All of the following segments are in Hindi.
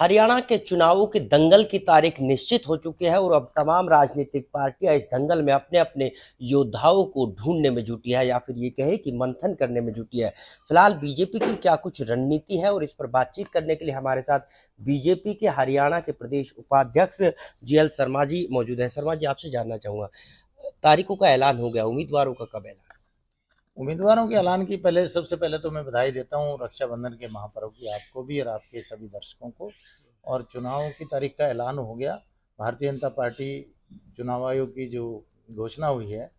हरियाणा के चुनावों के दंगल की तारीख निश्चित हो चुकी है और अब तमाम राजनीतिक पार्टियां इस दंगल में अपने अपने योद्धाओं को ढूंढने में जुटी है या फिर ये कहे कि मंथन करने में जुटी है। फिलहाल बीजेपी की क्या कुछ रणनीति है और इस पर बातचीत करने के लिए हमारे साथ बीजेपी के हरियाणा के प्रदेश उपाध्यक्ष जीएल शर्मा जी मौजूद है। शर्मा जी, आपसे जानना चाहूंगा, तारीखों का ऐलान हो गया, उम्मीदवारों का कब ऐलान? उम्मीदवारों के ऐलान की पहले सबसे पहले तो मैं बधाई देता हूँ रक्षाबंधन के महापर्व की आपको भी और आपके सभी दर्शकों को। और चुनाव की तारीख का ऐलान हो गया। भारतीय जनता पार्टी चुनाव आयोग की जो घोषणा हुई है,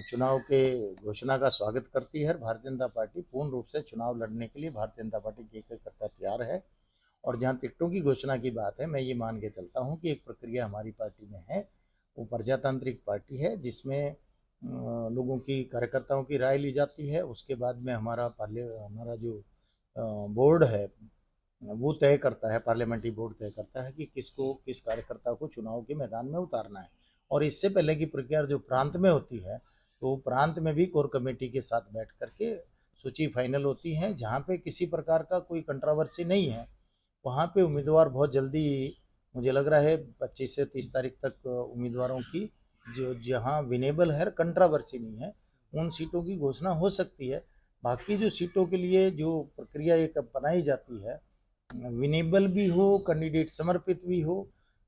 चुनाव के घोषणा का स्वागत करती है। भारतीय जनता पार्टी पूर्ण रूप से चुनाव लड़ने के लिए भारतीय जनता पार्टी की एक करता तैयार है। और जहाँ टिकटों की घोषणा की बात है, मैं ये मान के चलता हूँ कि एक प्रक्रिया हमारी पार्टी में है। वो प्रजातांत्रिक पार्टी है जिसमें लोगों की कार्यकर्ताओं की राय ली जाती है। उसके बाद में हमारा जो बोर्ड है वो तय करता है, पार्लियामेंट्री बोर्ड तय करता है कि किस कार्यकर्ता को चुनाव के मैदान में उतारना है। और इससे पहले की प्रक्रिया जो प्रांत में होती है, तो प्रांत में भी कोर कमेटी के साथ बैठ करके सूची फाइनल होती है। जहाँ पे किसी प्रकार का कोई कंट्रोवर्सी नहीं है, वहाँ पे उम्मीदवार बहुत जल्दी, मुझे लग रहा है 25 से 30 तारीख तक उम्मीदवारों की जो जहाँ विनेबल है, कंट्रोवर्सी नहीं है, उन सीटों की घोषणा हो सकती है। बाकी जो सीटों के लिए जो प्रक्रिया एक बनाई जाती है, विनेबल भी हो, कैंडिडेट समर्पित भी हो,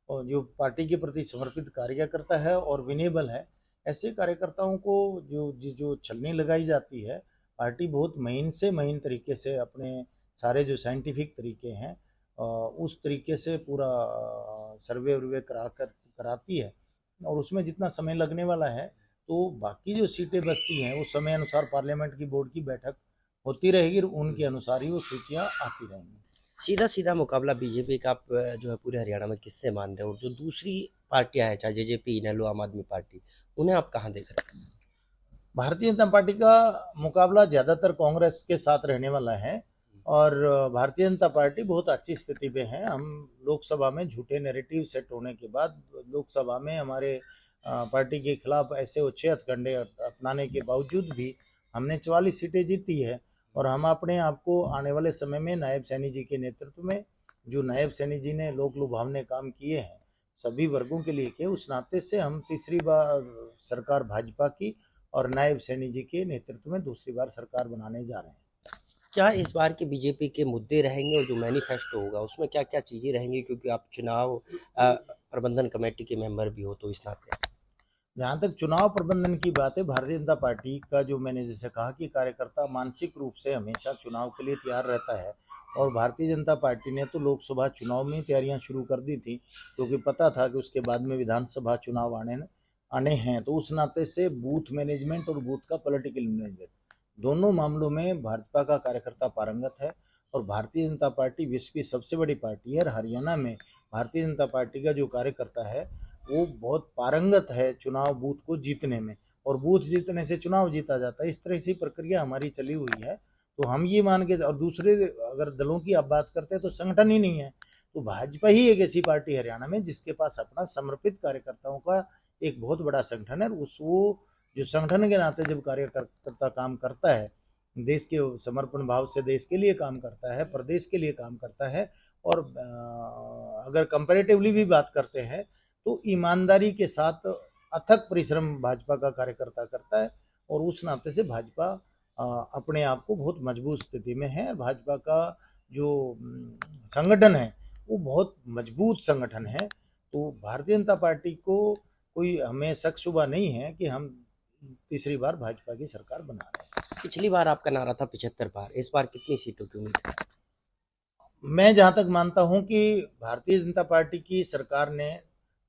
और जो पार्टी के प्रति समर्पित कार्यकर्ता है और विनेबल है, ऐसे कार्यकर्ताओं को जो छलनी लगाई जाती है। पार्टी बहुत महीन से महीन तरीके से अपने सारे जो साइंटिफिक तरीके हैं, उस तरीके से पूरा सर्वे वर्वे कराती है। और उसमें जितना समय लगने वाला है, तो बाकी जो सीटें बचती हैं उस समय अनुसार पार्लियामेंट की बोर्ड की बैठक होती रहेगी और उनके अनुसार ही वो सूचियाँ आती रहेंगी। सीधा सीधा मुकाबला बीजेपी का आप जो है पूरे हरियाणा में किससे मान रहे हो? और जो दूसरी पार्टियां हैं, चाहे जेजेपी, इनेलो, आम आदमी पार्टी, उन्हें आप कहाँ देख रहे हैं? भारतीय जनता पार्टी का मुकाबला ज़्यादातर कांग्रेस के साथ रहने वाला है। और भारतीय जनता पार्टी बहुत अच्छी स्थिति पे है। हम लोकसभा में झूठे नैरेटिव सेट होने के बाद लोकसभा में हमारे पार्टी के खिलाफ ऐसे अच्छे हथकंडे अपनाने के बावजूद भी हमने 44 सीटें जीती है। और हम अपने आप को आने वाले समय में नायब सैनी जी के नेतृत्व में, जो नायब सैनी जी ने लोक लुभावने काम किए हैं सभी वर्गों के लिए किए, उस नाते से हम तीसरी बार सरकार भाजपा की और नायब सैनी जी के नेतृत्व में दूसरी बार सरकार बनाने जा रहे हैं। क्या इस बार के बीजेपी के मुद्दे रहेंगे और जो मैनिफेस्टो होगा उसमें क्या क्या चीजें रहेंगी, क्योंकि आप चुनाव प्रबंधन कमेटी के मेंबर भी हो, तो इस नाते। जहाँ तक चुनाव प्रबंधन की बात है, भारतीय जनता पार्टी का जो मैंने जैसे कहा कि कार्यकर्ता मानसिक रूप से हमेशा चुनाव के लिए तैयार रहता है। और भारतीय जनता पार्टी ने तो लोकसभा चुनाव में तैयारियां शुरू कर दी थी, क्योंकि पता था कि उसके बाद में विधानसभा चुनाव आने आने हैं। तो उस नाते से बूथ मैनेजमेंट और बूथ का पॉलिटिकल मैनेजमेंट, दोनों मामलों में भाजपा का कार्यकर्ता पारंगत है। और भारतीय जनता पार्टी विश्व की सबसे बड़ी पार्टी है और हरियाणा में भारतीय जनता पार्टी का जो कार्यकर्ता है वो बहुत पारंगत है चुनाव बूथ को जीतने में। और बूथ जीतने से चुनाव जीता जाता है, इस तरह से प्रक्रिया हमारी चली हुई है। तो हम ये मान के, और दूसरे अगर दलों की आप बात करते हैं तो संगठन ही नहीं है। तो भाजपा ही एक ऐसी पार्टी हरियाणा में जिसके पास अपना समर्पित कार्यकर्ताओं का एक बहुत बड़ा संगठन है। उस वो जो संगठन के नाते जब कार्यकर्ता काम करता है, देश के समर्पण भाव से देश के लिए काम करता है, प्रदेश के लिए काम करता है। और अगर कंपैरेटिवली भी बात करते हैं तो ईमानदारी के साथ अथक परिश्रम भाजपा का कार्यकर्ता करता है। और उस नाते से भाजपा अपने आप को बहुत मजबूत स्थिति में है। भाजपा का जो संगठन है वो बहुत मजबूत संगठन है। तो भारतीय जनता पार्टी को कोई, हमें शक शुबा नहीं है कि हम तीसरी बार भाजपा की सरकार बना रहे हैं। पिछली बार आपका नारा था 75 पार, इस बार कितनी सीटों की उम्मीद है? मैं जहाँ तक मानता हूँ कि भारतीय जनता पार्टी की सरकार ने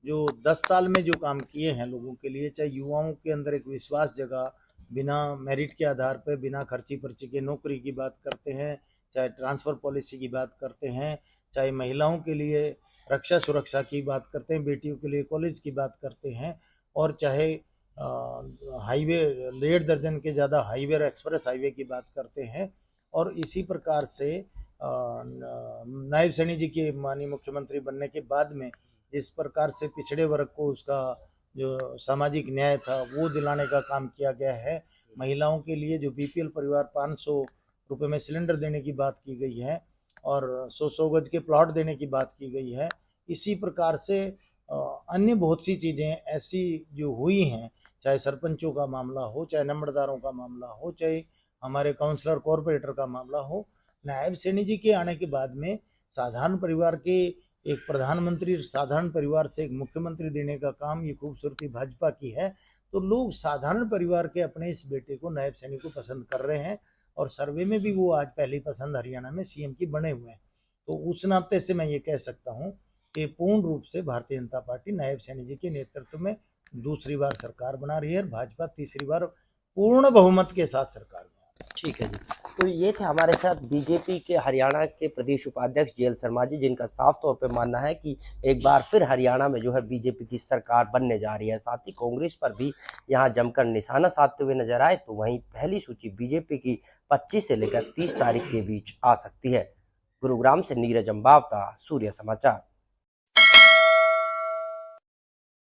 जो 10 साल में जो काम किए हैं लोगों के लिए, चाहे युवाओं के अंदर एक विश्वास जगा, बिना मेरिट के आधार पर बिना खर्ची पर्ची के नौकरी की बात करते हैं, चाहे ट्रांसफ़र पॉलिसी की बात करते हैं, चाहे महिलाओं के लिए रक्षा सुरक्षा की बात करते हैं, बेटियों के लिए कॉलेज की बात करते हैं, और चाहे हाईवे 1.5 दर्जन के ज़्यादा हाईवे और एक्सप्रेस हाईवे की बात करते हैं। और इसी प्रकार से नायब सैनी जी के माननीय मुख्यमंत्री बनने के बाद में जिस प्रकार से पिछड़े वर्ग को उसका जो सामाजिक न्याय था वो दिलाने का काम किया गया है। महिलाओं के लिए जो बीपीएल परिवार 500 रुपये में सिलेंडर देने की बात की गई है। और 100 गज के प्लॉट देने की बात की गई है। इसी प्रकार से अन्य बहुत सी चीज़ें ऐसी जो हुई हैं, चाहे सरपंचों का मामला हो, चाहे नंबरदारों का मामला हो, चाहे हमारे काउंसलर कॉरपोरेटर का मामला हो, नायब सैनी जी के आने के बाद में साधारण परिवार के एक प्रधानमंत्री, साधारण परिवार से एक मुख्यमंत्री देने का काम, ये खूबसूरती भाजपा की है। तो लोग साधारण परिवार के अपने इस बेटे को, नायब सैनी को पसंद कर रहे हैं और सर्वे में भी वो आज पहली पसंद हरियाणा में सीएम की बने हुए हैं। तो उस नाते से मैं ये कह सकता हूँ कि पूर्ण रूप से भारतीय जनता पार्टी नायब सैनी जी के नेतृत्व में दूसरी बार सरकार बना रही है और भाजपा तीसरी बार पूर्ण बहुमत के साथ सरकार में। ठीक है जी। तो ये थे हमारे साथ बीजेपी के हरियाणा के प्रदेश उपाध्यक्ष जेएल शर्मा जी, जिनका साफ तौर पे मानना है कि एक बार फिर हरियाणा में जो है बीजेपी की सरकार बनने जा रही है। साथ ही कांग्रेस पर भी यहाँ जमकर निशाना साधते हुए नजर आए। तो वहीं पहली सूची बीजेपी की 25 से लेकर 30 तारीख के बीच आ सकती है। गुरुग्राम से नीरज अम्बावता, सूर्य समाचार।